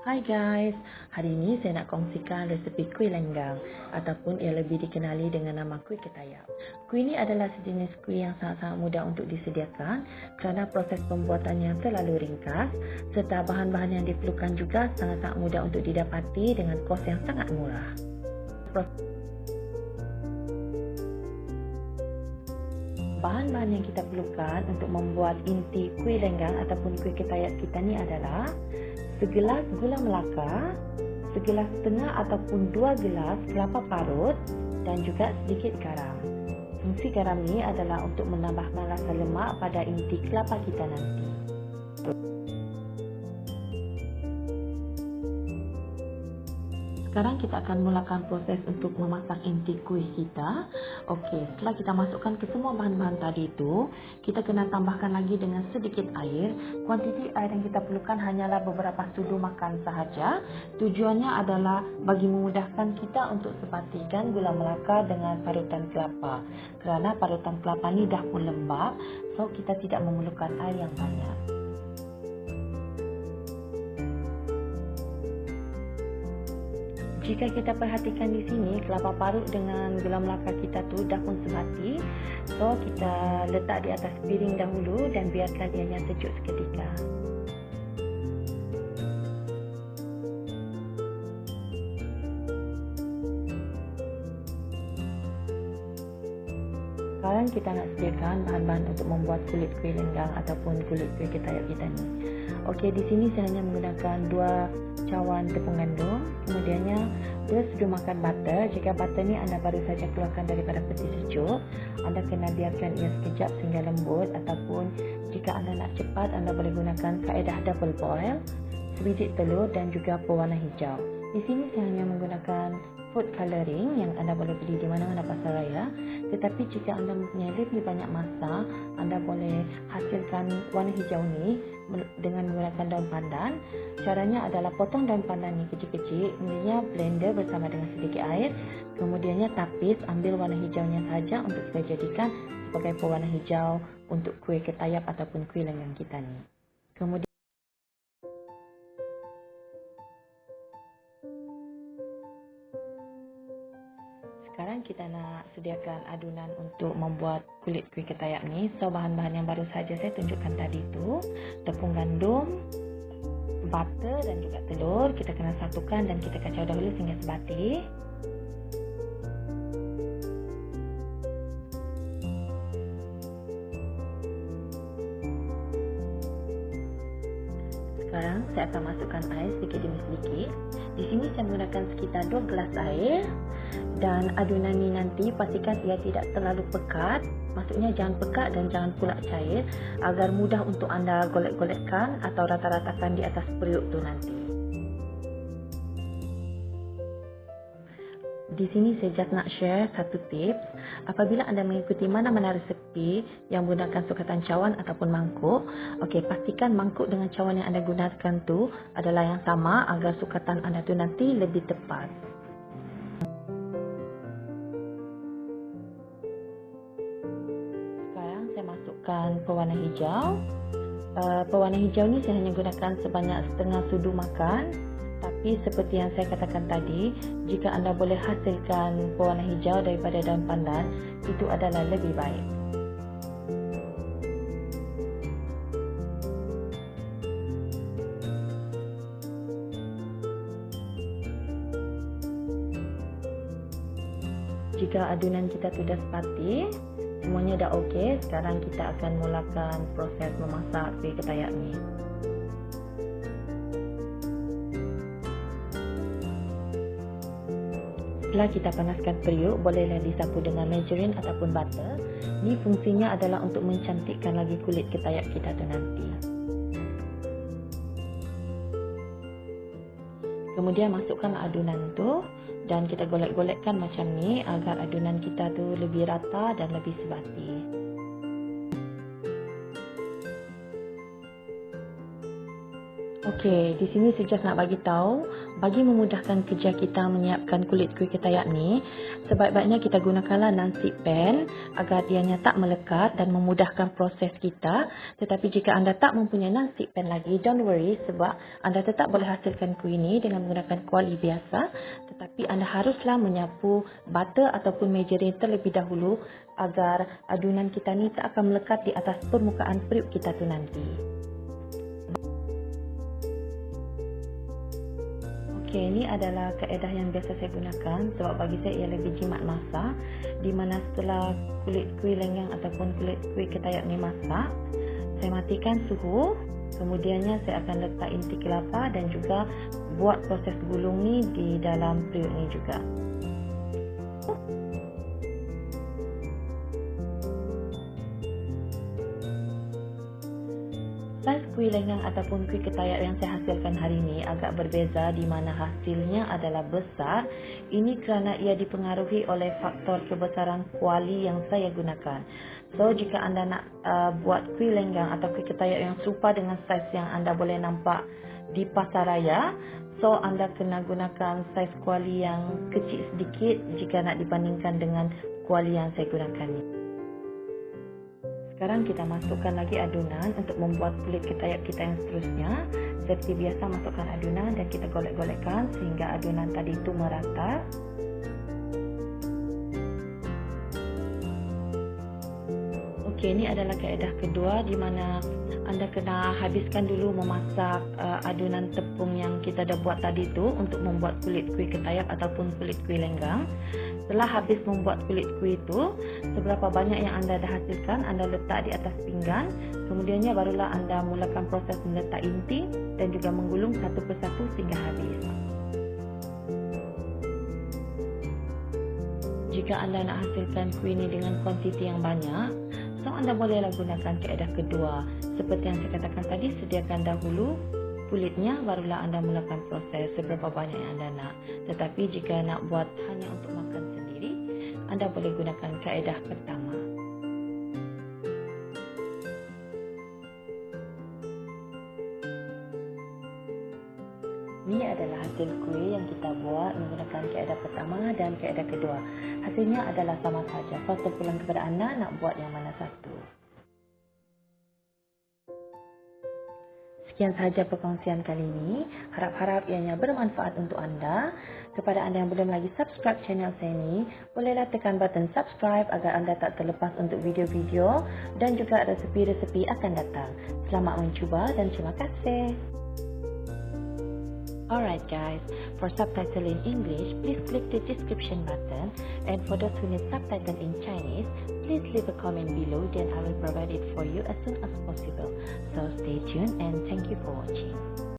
Hai guys, hari ini saya nak kongsikan resepi kuih lenggang ataupun ia lebih dikenali dengan nama kuih ketayap. Kuih ini adalah sejenis kuih yang sangat-sangat mudah untuk disediakan kerana proses pembuatannya terlalu ringkas serta bahan-bahan yang diperlukan juga sangat-sangat mudah untuk didapati dengan kos yang sangat murah. Bahan-bahan yang kita perlukan untuk membuat inti kuih lenggang ataupun kuih ketayap kita ni adalah segelas gula melaka, segelas setengah ataupun 2 gelas kelapa parut dan juga sedikit garam. Fungsi garam ni adalah untuk menambahkan rasa lemak pada inti kelapa kita nanti. Sekarang kita akan mulakan proses untuk memasak inti kuih kita. Okey, setelah kita masukkan ke semua bahan-bahan tadi itu, kita kena tambahkan lagi dengan sedikit air. Kuantiti air yang kita perlukan hanyalah beberapa sudu makan sahaja. Tujuannya adalah bagi memudahkan kita untuk sepatikan gula melaka dengan parutan kelapa. Kerana parutan kelapa ni dah pun lembab, so kita tidak memerlukan air yang banyak. Jika kita perhatikan di sini, kelapa parut dengan gula melaka kita tu dah pun sebati. So, kita letak di atas piring dahulu dan biarkan ianya sejuk seketika. Sekarang kita nak sediakan bahan-bahan untuk membuat kulit kuih lenggang ataupun kulit kuih ketayap kita ni. Okey, di sini saya hanya menggunakan 2 cawan tepung gandum, kemudiannya 2 sudu makan butter. Jika butter ni anda baru saja keluarkan daripada peti sejuk, anda kena biarkan ia sekejap sehingga lembut, ataupun jika anda nak cepat, anda boleh gunakan kaedah double boil, sebiji telur dan juga pewarna hijau. Di sini saya hanya menggunakan food coloring yang anda boleh beli di mana-mana pasar raya. Tetapi jika anda mempunyai lebih banyak masa, anda boleh hasilkan warna hijau ni dengan menggunakan daun pandan. Caranya adalah potong daun pandan ni kecil-kecil, kemudiannya blender bersama dengan sedikit air, kemudiannya tapis, ambil warna hijaunya saja untuk kita jadikan sebagai pewarna hijau untuk kuih ketayap ataupun kuih lenggang kita ni. Kemudian sekarang kita nak sediakan adunan untuk membuat kulit kuih ketayap ni. So, bahan-bahan yang baru saja saya tunjukkan tadi tu, tepung gandum, butter dan juga telur. Kita kena satukan dan kita kacau dahulu sehingga sebati. Sekarang saya akan masukkan air sedikit demi sedikit. Di sini saya menggunakan sekitar 2 gelas air. Dan adunan ni nanti pastikan ia tidak terlalu pekat. Maksudnya jangan pekat dan jangan pula cair, agar mudah untuk anda golek-golekkan atau rata-ratakan di atas periuk tu nanti. Di sini saya just nak share satu tips. Apabila anda mengikuti mana-mana resepi yang menggunakan sukatan cawan ataupun mangkuk, okey, pastikan mangkuk dengan cawan yang anda gunakan tu adalah yang sama agar sukatan anda tu nanti lebih tepat. Pewarna hijau. Pewarna hijau ni saya hanya gunakan sebanyak setengah sudu makan. Tapi seperti yang saya katakan tadi, jika anda boleh hasilkan pewarna hijau daripada daun pandan, itu adalah lebih baik. Jika adunan kita sudah sepati, semuanya dah okey, sekarang kita akan mulakan proses memasak kuih ketayap ni. Setelah kita panaskan periuk, bolehlah disapu dengan margarine ataupun butter. Ni fungsinya adalah untuk mencantikkan lagi kulit ketayap kita tu nanti. Kemudian masukkan adunan tu dan kita golek-golekkan macam ni agar adunan kita tu lebih rata dan lebih sebati. Okey, di sini Sejah nak bagi tahu, bagi memudahkan kerja kita menyiapkan kulit kuih ketayak ni, sebaik-baiknya kita gunakanlah non-stick pan agar dianya tak melekat dan memudahkan proses kita. Tetapi jika anda tak mempunyai non-stick pan lagi, don't worry sebab anda tetap boleh hasilkan kuih ni dengan menggunakan kuali biasa. Tetapi anda haruslah menyapu butter ataupun margarine terlebih dahulu agar adunan kita ni tak akan melekat di atas permukaan periuk kita tu nanti. Okey, ini adalah kaedah yang biasa saya gunakan sebab bagi saya ia lebih jimat masak, di mana setelah kulit kuih lenggang ataupun kulit kuih ketayak ni masak, saya matikan suhu, kemudiannya saya akan letak inti kelapa dan juga buat proses gulung ni di dalam periuk ni juga. Saiz kuih lenggang ataupun kuih ketayak yang saya hasilkan hari ini agak berbeza di mana hasilnya adalah besar. Ini kerana ia dipengaruhi oleh faktor kebesaran kuali yang saya gunakan. So, jika anda nak buat kuih lenggang atau kuih ketayak yang serupa dengan saiz yang anda boleh nampak di pasaraya, so anda kena gunakan saiz kuali yang kecil sedikit jika nak dibandingkan dengan kuali yang saya gunakan ni. Sekarang kita masukkan lagi adunan untuk membuat kulit ketayak kita yang seterusnya. Seperti biasa, masukkan adunan dan kita golek-golekkan sehingga adunan tadi itu merata. Okey, ini adalah kaedah kedua di mana anda kena habiskan dulu memasak adunan tepung yang kita dah buat tadi tu untuk membuat kulit kuih ketayak ataupun kulit kuih lenggang. Setelah habis membuat kulit kuih itu, seberapa banyak yang anda dah hasilkan, anda letak di atas pinggan. Kemudiannya barulah anda mulakan proses meletak inti dan juga menggulung satu persatu sehingga habis. Jika anda nak hasilkan kuih ini dengan kuantiti yang banyak, so anda bolehlah gunakan kaedah kedua. Seperti yang saya katakan tadi, sediakan dahulu kulitnya, barulah anda mulakan proses seberapa banyak yang anda nak. Tetapi jika nak buat hanya untuk makan sendiri, anda boleh gunakan kaedah pertama. Ini adalah hasil kuih yang kita buat menggunakan kaedah pertama dan kaedah kedua. Hasilnya adalah sama saja. So, terpulang kepada anda nak buat yang mana satu. Sekian sahaja perkongsian kali ini. Harap-harap ianya bermanfaat untuk anda. Kepada anda yang belum lagi subscribe channel saya ini, bolehlah tekan button subscribe agar anda tak terlepas untuk video-video dan juga resepi-resepi akan datang. Selamat mencuba dan terima kasih. Alright guys, for subtitle in English, please click the description button, and for those who need subtitle in Chinese, please leave a comment below, then I will provide it for you as soon as possible. So stay tuned and thank you for watching.